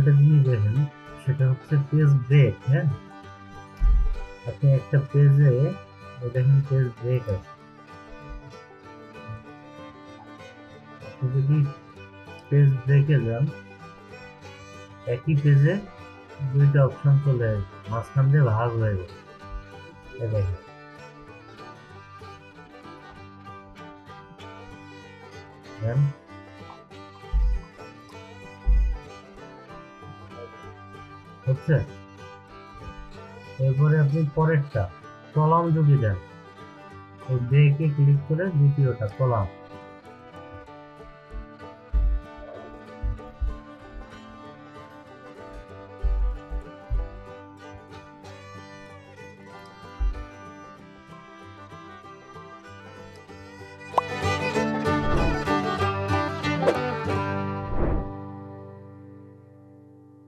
একটা জিনিস দেখেন, সেটা হচ্ছে পেজ ব্রেক। হ্যাঁ, আপনি একটা পেজে দেখেন পেজ ব্রেক আছে, আপনি যদি পেজ ব্রেকে যান একই পেজে দুইটা অপশন চলে আসবে, মাঝখান দিয়ে ভাগ হয়ে যাবে। দেখেন হচ্ছে। এরপরে আপনি পরেরটা কলাম যদি দেন, এই ব্রেকে ক্লিক করে দ্বিতীয়টা কলাম